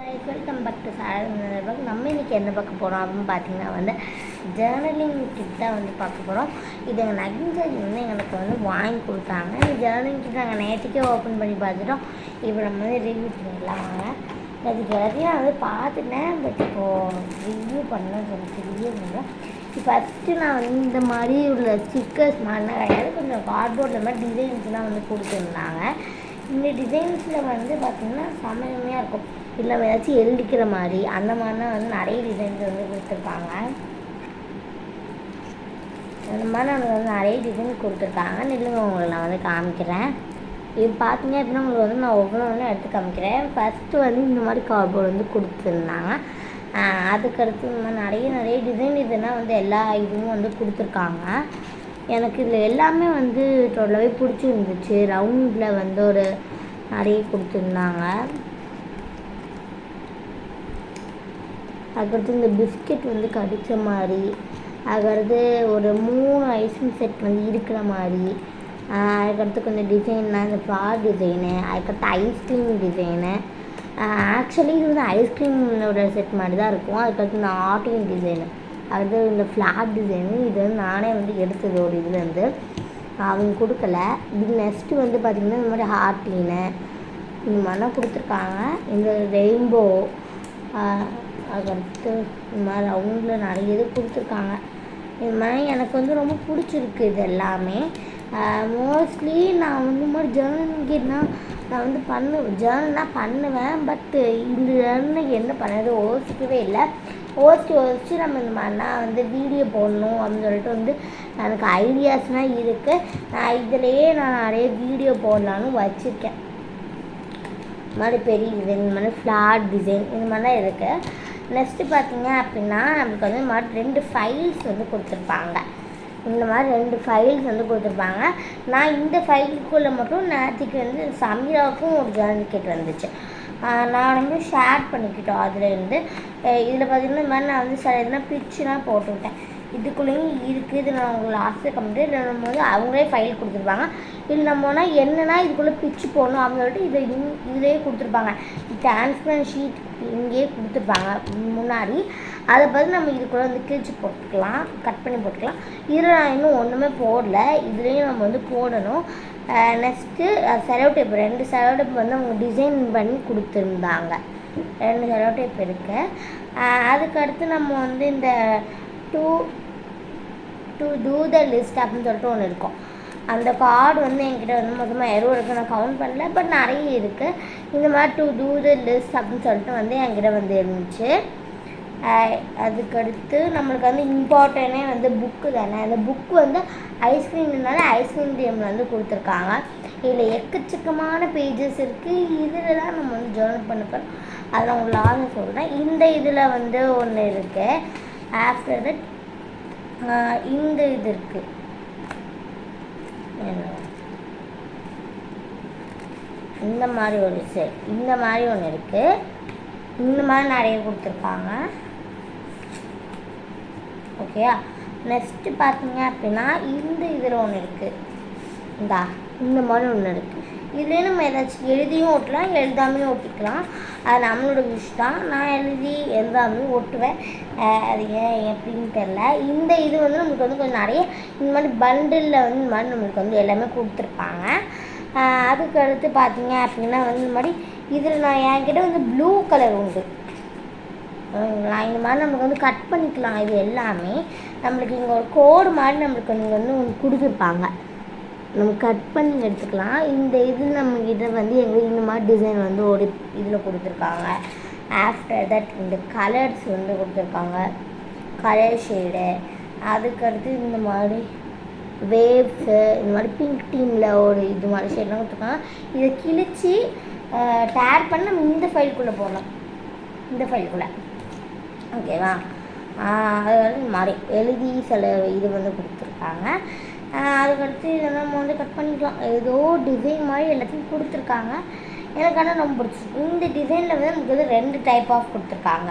Welcome back to sir. நம்ம இன்றைக்கி என்ன பார்க்க போகிறோம் அப்படின்னு பார்த்தீங்கன்னா ஜேர்னலிங் கிட் தான் பார்க்க போகிறோம். இது எங்கள் நகின்சாரி எங்களுக்கு வாங்கி கொடுத்தாங்க. இந்த ஜேர்னலிங் கிட் நாங்கள் நேற்றுக்கே ஓப்பன் பண்ணி பார்த்துட்டோம். இப்போ நம்ம ரிவ்யூ பண்ணிடலாம். வாங்க, அதுக்கு எல்லாத்தையும் நான் பார்த்துட்டேன். பட் இப்போது ரிவ்யூ பண்ண ரிவ்யூ பண்ணுறேன். ஃபஸ்ட்டு நான் இந்த மாதிரி உள்ள ஸ்டிக்கர்ஸ் மாதிரிலாம் கிடையாது, கொஞ்சம் கார்ட்போர்டில் மாதிரி டிசைன்ஸ்லாம் கொடுத்துருந்தாங்க. இந்த டிசைன்ஸில் பார்த்திங்கன்னா சமயமையாக இருக்கும். இல்லை ஏதாச்சும் எழுதிக்கிற மாதிரி அந்த மாதிரிலாம் நிறைய டிசைன்ஸ் கொடுத்துருக்காங்க. அந்த மாதிரி நம்மளுக்கு நிறைய டிசைன் கொடுத்துருக்காங்க. நில்லுங்க, உங்களை நான் காமிக்கிறேன். இது பார்த்தீங்க அப்படின்னா உங்களுக்கு நான் ஒவ்வொன்றும் எடுத்து காமிக்கிறேன். ஃபஸ்ட்டு இந்த மாதிரி கார்ட்போர்டு கொடுத்துருந்தாங்க. அதுக்கடுத்து இந்த மாதிரி நிறைய டிசைன் இதெல்லாம் எல்லா இதுவும் கொடுத்துருக்காங்க. எனக்கு இதில் எல்லாமே ரொம்பவே பிடிச்சிருந்துச்சு. ரவுண்டில் ஒரு நிறைய கொடுத்துருந்தாங்க. அதுக்கடுத்து இந்த பிஸ்கெட் கடித்த மாதிரி, அதுக்கடுத்து ஒரு 3 ஐஸ்கிரீம் செட் இருக்கிற மாதிரி, அதுக்கடுத்து கொஞ்சம் டிசைன்னா இந்த ஃப்ளார் டிசைனு, அதுக்கடுத்து ஐஸ்கிரீம் டிசைனு. ஆக்சுவலி இது ஐஸ்கிரீமோட செட் மாதிரி தான் இருக்கும். அதுக்கடுத்து இந்த ஆர்டின் டிசைனு, அது இந்த ஃப்ளார் டிசைனு. இது நானே எடுத்தது ஒரு இதுலேருந்து, அவங்க கொடுக்கல. இது நெக்ஸ்ட்டு பார்த்திங்கன்னா இந்த மாதிரி ஹார்டின்னு இந்த மாதிரிலாம் கொடுத்துருக்காங்க. இந்த ரெயின்போ, அதுக்கடுத்து இந்த மாதிரி ரவுண்டில் நிறைய இது கொடுத்துருக்காங்க. இது மாதிரி எனக்கு ரொம்ப பிடிச்சிருக்கு. இது எல்லாமே மோஸ்ட்லி நான் இந்த மாதிரி ஜேர்னலிங்னால் நான் ஜேர்னல்லாம் பண்ணுவேன். பட்டு இந்த ஜேர்னல் என்ன பண்ணது யோசிக்கவே இல்லை. யோசிச்சு நம்ம இந்த மாதிரிலாம் வீடியோ போடணும் அப்படின்னு சொல்லிட்டு எனக்கு ஐடியாஸ்லாம் இருக்குது. நான் இதிலையே நான் நிறைய வீடியோ போடலான்னு வச்சுருக்கேன். இந்த மாதிரி பெரிய டிசைன், இந்த மாதிரி ஃப்ளார் டிசைன், இந்த மாதிரிலாம் இருக்குது. நெக்ஸ்ட்டு பார்த்திங்க அப்படின்னா நம்மளுக்கு இந்த மாதிரி 2 ஃபைல்ஸ் கொடுத்துருப்பாங்க. இந்த மாதிரி 2 ஃபைல்ஸ் கொடுத்துருப்பாங்க. நான் இந்த ஃபைலுக்குள்ளே மட்டும் நேற்றுக்கு சமீராவுக்கும் ஒரு ஜேர்னல் கிட் வந்துச்சு. நான் ஷேர் பண்ணிக்கிட்டோம். அதுலேருந்து இதில் பார்த்திங்கன்னா இந்த மாதிரி நான் சில இதெல்லாம் பிச்சுலாம் போட்டு விட்டேன். இதுக்குள்ளேயும் இருக்குது. இது நான் உங்களுக்கு லாஸ்ட்டு கம்ப்ளீட் பண்ணும்போது அவங்களே ஃபைல் கொடுத்துருப்பாங்க. இல்லை நம்மனா என்னென்னா இதுக்குள்ளே பிச்சு போடணும் அப்படின்னு சொல்லிட்டு இதிலே கொடுத்துருப்பாங்க. டிரான்ஸ்பரன்ட் ஷீட் இங்கேயே கொடுத்துருப்பாங்க முன்னாடி. அதை பார்த்து நம்ம இதுக்குள்ளே கிழிச்சு போட்டுக்கலாம், கட் பண்ணி போட்டுக்கலாம். இதில் நான் இன்னும் ஒன்றுமே போடல. இதுலேயும் நம்ம போடணும். Next cello tape, 2 cello tape அவங்க டிசைன் பண்ணி கொடுத்துருந்தாங்க. 2 செலோ டேப் இருக்குது. அதுக்கடுத்து நம்ம இந்த டு டூ த லிஸ்ட் அப்படின்னு சொல்லிட்டு ஒன்று இருக்கும். அந்த கார்டு என்கிட்ட மொத்தமாக 20 இருக்குது. நான் கவுண்ட் பண்ணல, பட் நிறைய இருக்குது. இந்த மாதிரி டு டூ த லிஸ்ட் அப்படின்னு சொல்லிட்டு என்கிட்ட இருந்துச்சு. அதுக்கடுத்து நம்மளுக்கு இம்பார்ட்டனே புக்கு தானே. அந்த புக்கு ஐஸ்கிரீம்னால ஐஸ்கிரீம் டேமில் கொடுத்துருக்காங்க. இதில் எக்கச்சக்கமான பேஜஸ் இருக்குது. இதில் தான் நம்ம ஜேர்னல் பண்ண போகிறோம். அதை நான் உங்களுக்கு லாஸ்ட் சொல்கிறேன். இந்த இதில் ஒன்று இருக்குது. ஆஃப்டர் தட் இந்த இது இருக்குது. இந்த மாதிரி ஒரு செட், இந்த மாதிரி ஒன்று இருக்குது. இந்த மாதிரி நிறைய கொடுத்துருக்காங்க. ஓகேயா. நெக்ஸ்ட்டு பார்த்தீங்க அப்படின்னா இந்த இதில் ஒன்று இருக்குது. இந்த மாதிரி ஒன்று இருக்குது. இதுலேயே நம்ம ஏதாச்சும் எழுதியும் ஓட்டலாம், எழுதாமையும் ஓட்டிக்கலாம். அது நம்மளோட விஷ் தான். நான் எழுதாமையும் ஓட்டுவேன். அது ஏன் எப்படின்னு தெரில. இந்த இது நம்மளுக்கு கொஞ்சம் நிறைய இந்த மாதிரி பண்டிலில் இந்த மாதிரி நம்மளுக்கு எல்லாமே கொடுத்துருப்பாங்க. அதுக்கு அடுத்து பார்த்தீங்க அப்படின்னா இந்த மாதிரி இதில் நான் என்கிட்ட ப்ளூ கலர் உண்டு. இந்த மாதிரி நம்மளுக்கு கட் பண்ணிக்கலாம். இது எல்லாமே நம்மளுக்கு இங்கே ஒரு கோடு மாதிரி நம்மளுக்கு ஒன்று கொடுத்துருப்பாங்க. நம்ம கட் பண்ணி எடுத்துக்கலாம். இந்த இது நம்மக்கிட்ட எங்களுக்கு இந்த மாதிரி டிசைன் ஒரு இதில் கொடுத்துருக்காங்க. ஆஃப்டர் தட் இந்த கலர்ஸ் கொடுத்துருக்காங்க, கலர் ஷேடு. அதுக்கடுத்து இந்த மாதிரி வேவ்ஸு, இந்த மாதிரி பிங்க் டீமில் ஒரு இது மாதிரி ஷேட்லாம் கொடுத்துருக்காங்க. இதை கிழிச்சு டேர் பண்ணி நம்ம இந்த ஃபைலுக்குள்ளே போடலாம். இந்த ஃபைலுக்குள்ளே ஓகேவா. அது இந்த மாதிரி எழுதி சில இது கொடுத்துருக்காங்க. அதுக்கடுத்து இதெல்லாம் நம்ம கட் பண்ணிக்கலாம். ஏதோ டிசைன் மாதிரி எல்லாத்தையும் கொடுத்துருக்காங்க. எனக்கு ஆனால் ரொம்ப பிடிச்சிருக்கு. இந்த டிசைனில் நமக்கு 2 டைப் ஆஃப் கொடுத்துருக்காங்க.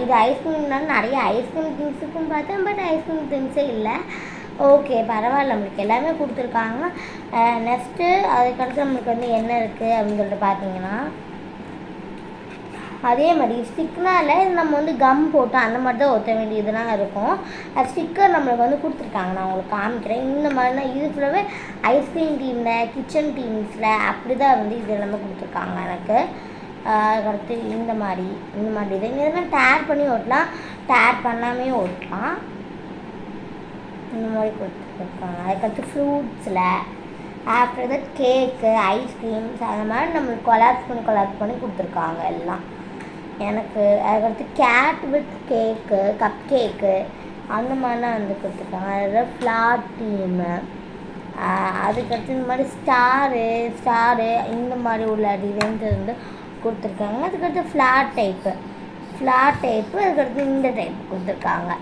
இது ஐஸ்கிரீம்னாலும் நிறைய ஐஸ்கிரீம் திங்ஸுக்கும் பார்த்தேன், பட் ஐஸ்கிரீம் திங்ஸே இல்லை. ஓகே, பரவாயில்ல, நம்மளுக்கு எல்லாமே கொடுத்துருக்காங்க. நெக்ஸ்ட்டு அதுக்கடுத்து நம்மளுக்கு என்ன இருக்குது அப்படின்னு சொல்லிட்டு பார்த்தீங்கன்னா அதே மாதிரி ஸ்டிக்னால நம்ம வந்து கம் போட்டு அந்த மாதிரி தான் ஒட்ட வேண்டியதுலாம் இருக்கும். அது ஸ்டிக்கர் நம்மளுக்கு வந்து கொடுத்துருக்காங்க. நான் உங்களுக்கு காமிக்கிறேன். இந்த மாதிரினா இது ஃபுல்லாகவே ஐஸ்கிரீம் டீமில் கிச்சன் டீம்ஸில் அப்படி தான் வந்து இது எல்லாமே கொடுத்துருக்காங்க எனக்கு. அதுக்கடுத்து இந்த மாதிரி டிசைன் இதெல்லாம் டேர் பண்ணி ஓட்டலாம், டேர் பண்ணாமே ஓட்டலாம். இந்த மாதிரி கொடுத்துருக்காங்க. அதுக்கடுத்து ஃப்ரூட்ஸில் ஆஃப்டர் தட் கேக்கு ஐஸ்கிரீம்ஸ் அந்த மாதிரி நம்மளுக்கு கொலாப்ஸ் பண்ணி கொடுத்துருக்காங்க எல்லாம் எனக்கு. அதுக்கடுத்து cake with cake cupcake அந்த மாதிரிலாம் வந்து கொடுத்துருக்காங்க. அதில் ஃப்ளார் டீமு அதுக்கடுத்து இந்த மாதிரி ஸ்டாரு இந்த மாதிரி உள்ள டிசைன்ஸ் வந்து கொடுத்துருக்காங்க. அதுக்கடுத்து ஃப்ளார் டைப்பு அதுக்கடுத்து இந்த டைப் கொடுத்துருக்காங்க.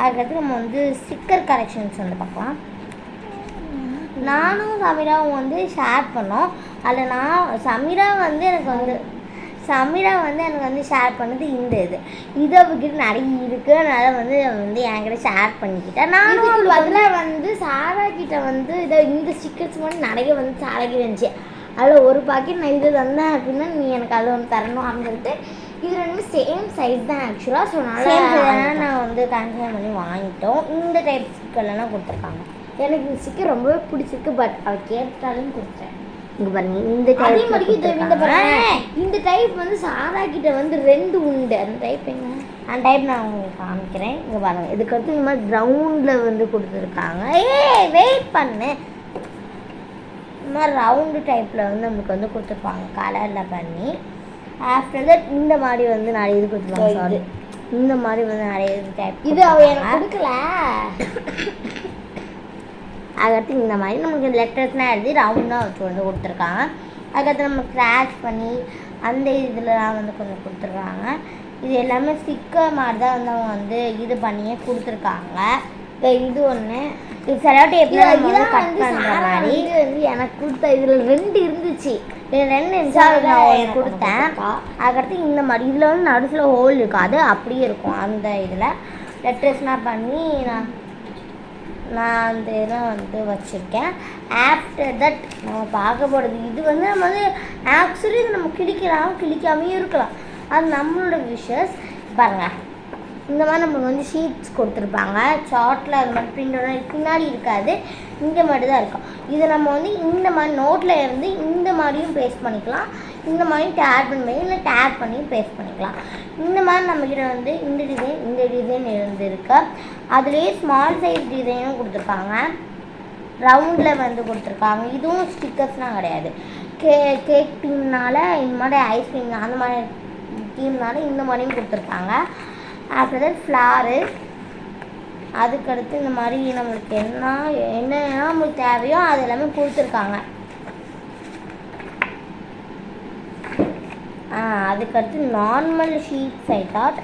அதுக்கடுத்து நம்ம வந்து ஸ்டிக்கர் கலெக்ஷன்ஸ் வந்து பார்க்கலாம். நானும் சமீராவும் வந்து ஷேர் பண்ணோம். அதில் சமீரா வந்து எனக்கு வந்து ஷேர் பண்ணது இதை அவகிட்ட நிறைய இருக்குது. அதனால் வந்து என்கிட்ட ஷேர் பண்ணிக்கிட்டேன். நானும் அதில் வந்து சாரா கிட்ட வந்து இந்த ஸ்டிக்கர்ஸ் மட்டும் நிறைய வந்து சாராக்கி இருந்துச்சு. அதில் ஒரு பாக்கெட் நான் இது தந்தேன் அப்படின்னா நீ எனக்கு அது ஒன்று தரணும் அப்படின்னு சொல்லிட்டு இது ரெண்டுமே சேம் சைஸ் தான் ஆக்சுவலாக. ஸோ நான் வந்து கன்சிடர் பண்ணி வாங்கிட்டோம். இந்த டைப் ஸ்டிக்கர்லாம் கொடுத்துருக்காங்க. எனக்கு இந்த ஸ்டிக்கர் ரொம்பவே பிடிச்சிருக்கு. பட் அவள் கேட்டாலும் கொடுத்தேன். இங்கே பாருங்க இந்த டைப் இந்த டைப் வந்து சாரா கிட்ட வந்து 2 உண்டு. அந்த டைப் அந்த டைப் நான் உங்களுக்கு காமிக்கிறேன். இங்கே பாருங்கள். இதுக்கடுத்து இந்த மாதிரி ரவுண்டில் வந்து கொடுத்துருக்காங்க. வெயிட் பண்ணு. இந்த மாதிரி ரவுண்டு டைப்பில் வந்து நம்மளுக்கு வந்து கொடுத்துருப்பாங்க கலரில் பண்ணி. ஆஃப்டர் தட் இந்த மாதிரி வந்து நிறைய இது கொடுத்துருப்பாங்க. சாரி இந்த மாதிரி வந்து நிறைய இது டைப் இது அவள் எனக்கு கொடுக்கல. அதுக்கடுத்து இந்த மாதிரி நமக்கு லெட்டர்ஸ்லாம் எழுதி ரவுண்டாக வச்சு வந்து கொடுத்துருக்காங்க. அதுக்கடுத்து நம்ம ஸ்க்ராட்ச் பண்ணி அந்த இதெல்லாம் வந்து கொஞ்சம் கொடுத்துருக்காங்க. இது எல்லாமே ஸ்டிக்கர் மாதிரி தான் வந்து அவங்க வந்து இது பண்ணியே கொடுத்துருக்காங்க. இது ஒன்று இது செலோட்டி எப்படி கட் பண்ணுற மாதிரி இது வந்து எனக்கு கொடுத்த இதில் 2 இருந்துச்சு. 2 நான் கொடுத்தேன். அதுக்கடுத்து இந்த மாதிரி இதில் வந்து நடுவில் ஹோல் இருக்காது, அப்படியே இருக்கும். அந்த இதில் லெட்டர்ஸ்லாம் பண்ணி நான் அந்த இதெல்லாம் வந்து வச்சுருக்கேன். ஆஃப்டர் தட் நம்ம பார்க்க போகிறது இது வந்து நம்ம வந்து ஆக்சுவலி இது நம்ம கிழிக்காமையும் இருக்கலாம். அது நம்மளோட விஷஸ். பாருங்கள் இந்த மாதிரி நம்மளுக்கு வந்து ஷீட்ஸ் கொடுத்துருப்பாங்க. சார்ட்டில் அது மாதிரி பிரிண்ட் பின்னாடி இருக்காது, இந்த மாதிரி தான் இருக்கும். இதை நம்ம வந்து இந்த மாதிரி நோட்டில் இருந்து இந்த மாதிரியும் பேஸ்ட் பண்ணிக்கலாம், இந்த மாதிரியும் டேப் பண்ணி இல்லை டேப் பண்ணி பேஸ்ட் பண்ணிக்கலாம். இந்த மாதிரி நம்மக்கிட்ட வந்து இந்த டிசைன் இருந்திருக்கு. அதுலேயே ஸ்மால் சைஸ் டிசைனும் கொடுத்துருக்காங்க. ரவுண்டில் வந்து கொடுத்துருக்காங்க. இதுவும் ஸ்டிக்கர்ஸ்லாம் கிடையாது. கேக் டீம்னால இந்த மாதிரி ஐஸ்கிரீம் அந்த மாதிரி டீம்னால இந்த மாதிரியும் கொடுத்துருக்காங்க. ஆஃப்டர் தட் ஃப்ளாரு அதுக்கடுத்து இந்த மாதிரி நம்மளுக்கு என்ன நம்மளுக்கு தேவையோ அது எல்லாமே கொடுத்துருக்காங்க. அதுக்கடுத்து நார்மல் ஷீட்ஸ் ஐ தாட்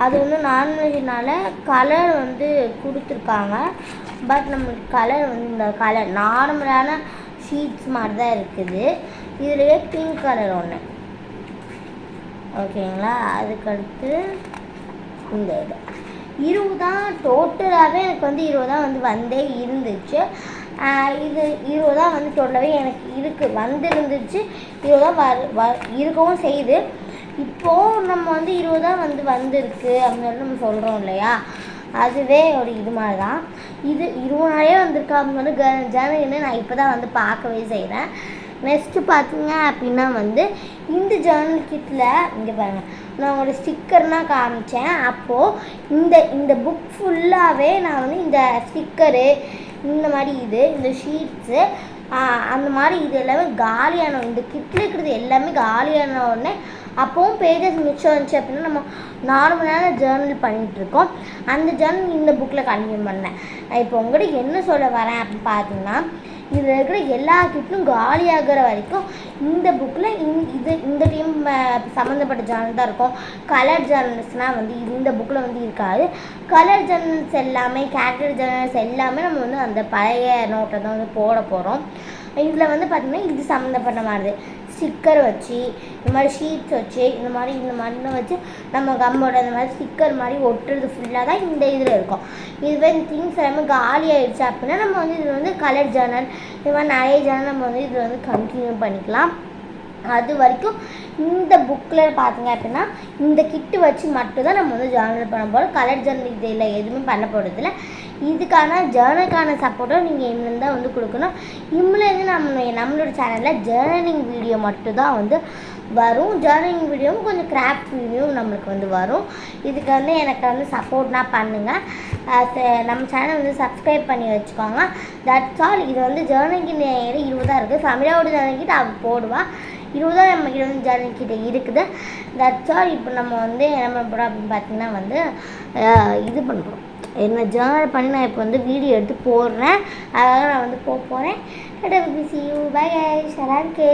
அது வந்து நார்மல்னால கலர் வந்து கொடுத்துருக்காங்க. பட் நம்மளுக்கு கலர் வந்து இந்த கலர் நார்மலான ஷீட்ஸ் மாதிரி தான் இருக்குது. இதுலேயே பிங்க் கலர் ஒன்று ஓகேங்களா. அதுக்கடுத்து இந்த இது 20 தான் டோட்டலாகவே எனக்கு வந்து 20 தான் வந்து வந்தே இருந்துச்சு. இது 20 தான் வந்து டோட்டலாகவே எனக்கு வந்துருந்துச்சு. 20 தான் இருக்கவும் செய்யுது. இப்போது நம்ம வந்து 20 தான் வந்திருக்கு அப்படின்னு நம்ம சொல்கிறோம் இல்லையா, அதுவே ஒரு இது மாதிரி தான். இது 20 நாளே வந்திருக்கா அப்படின்னு ஜேர்னல் நான் இப்போ தான் வந்து பார்க்கவே செய்கிறேன். நெக்ஸ்ட்டு பார்த்தீங்க அப்படின்னா வந்து இந்த ஜேர்னல் கிட்டில் இங்கே பாருங்கள், நான் உங்களோட ஸ்டிக்கர்னால் காமித்தேன். அப்போது இந்த புக் ஃபுல்லாகவே நான் வந்து இந்த ஸ்டிக்கரு இந்த மாதிரி இந்த ஷீட்ஸு அந்த மாதிரி இது எல்லாமே காலியான இந்த கிட்டில் இருக்கிறது எல்லாமே காலியான உடனே அப்போவும் பேஜஸ் மிச்சம் வந்துச்சு அப்படின்னா நம்ம நார்மலான ஜேர்னல் பண்ணிகிட்ருக்கோம். அந்த ஜேர்னல் இந்த புக்கில் கண்டினியூ பண்ணேன். நான் இப்போ உங்கள்கிட்ட என்ன சொல்ல வரேன் அப்படின்னு பார்த்தீங்கன்னா, இதில் இருக்கிற எல்லா கிட்டும் காலியாகிற வரைக்கும் இந்த புக்கில் இந்த டீம் சம்மந்தப்பட்ட ஜேர்னல் தான் இருக்கும். கலர் ஜேர்னல்ஸ்னால் வந்து இந்த புக்கில் வந்து இருக்காது. கலர் ஜேர்னல்ஸ் எல்லாமே கேரக்டர் ஜேர்னல்ஸ் எல்லாமே நம்ம வந்து அந்த பழைய நோட்டை தான் வந்து போட போகிறோம். இதில் வந்து பார்த்திங்கன்னா இது சம்மந்தப்பட்ட மாதிரி ஸ்டிக்கர் வச்சு இந்த மாதிரி ஷீட்ஸ் வச்சு இந்த மாதிரிலாம் வச்சு நம்ம கம்மோட இந்த மாதிரி ஸ்டிக்கர் மாதிரி ஒட்டுறது ஃபுல்லாக தான் இந்த இதில் இருக்கும். இதுவே இந்த திங்ஸ் எல்லாமே காலி ஆகிடுச்சு அப்படின்னா நம்ம வந்து இதில் வந்து கலர் ஜேர்னல் இது மாதிரி நிறைய ஜேர்னல் நம்ம வந்து இதில் வந்து கண்டினியூ பண்ணிக்கலாம். அது வரைக்கும் இந்த புக்கில் பார்த்தீங்க அப்படின்னா இந்த கிட்டு வச்சு மட்டும்தான் நம்ம வந்து ஜேர்னல் பண்ண போகிறோம். கலர் ஜேர்னல் இதில் எதுவுமே பண்ண போகிறதில்ல. இதுக்கான ஜேர்னலுக்கான சப்போர்ட்டும் நீங்கள் இம்லேருந்து தான் வந்து கொடுக்கணும். இம்லேருந்து நம்மளோட சேனலில் ஜேர்னலிங் வீடியோ மட்டும்தான் வந்து வரும். ஜேர்னலிங் வீடியோவும் கொஞ்சம் கிராஃப்ட் வீடியோவும் நம்மளுக்கு வந்து வரும். இதுக்கு வந்து எனக்கு வந்து சப்போர்ட்னா பண்ணுங்கள். நம்ம சேனல் வந்து சப்ஸ்கிரைப் பண்ணி வச்சுக்கோங்க. That's all. இது வந்து ஜேர்னலிங் 20 இருக்குது. சமீராவோட ஜேர்னல் கிட்ட அவள் போடுவாள். 20 நம்ம கிட்ட வந்து ஜேர்னல் கிட்ட இருக்குது. That's all. இப்போ நம்ம வந்து என்ன பண்ண போகிறோம் அப்படின்னு பார்த்தீங்கன்னா வந்து இது பண்ண போகிறோம். என்ன ஜேர்னல் பண்ணி நான் இப்போ வந்து வீடியோ எடுத்து போடுறேன். அதனால் நான் வந்து போகிறேன். See you bye. ஷராங்கே.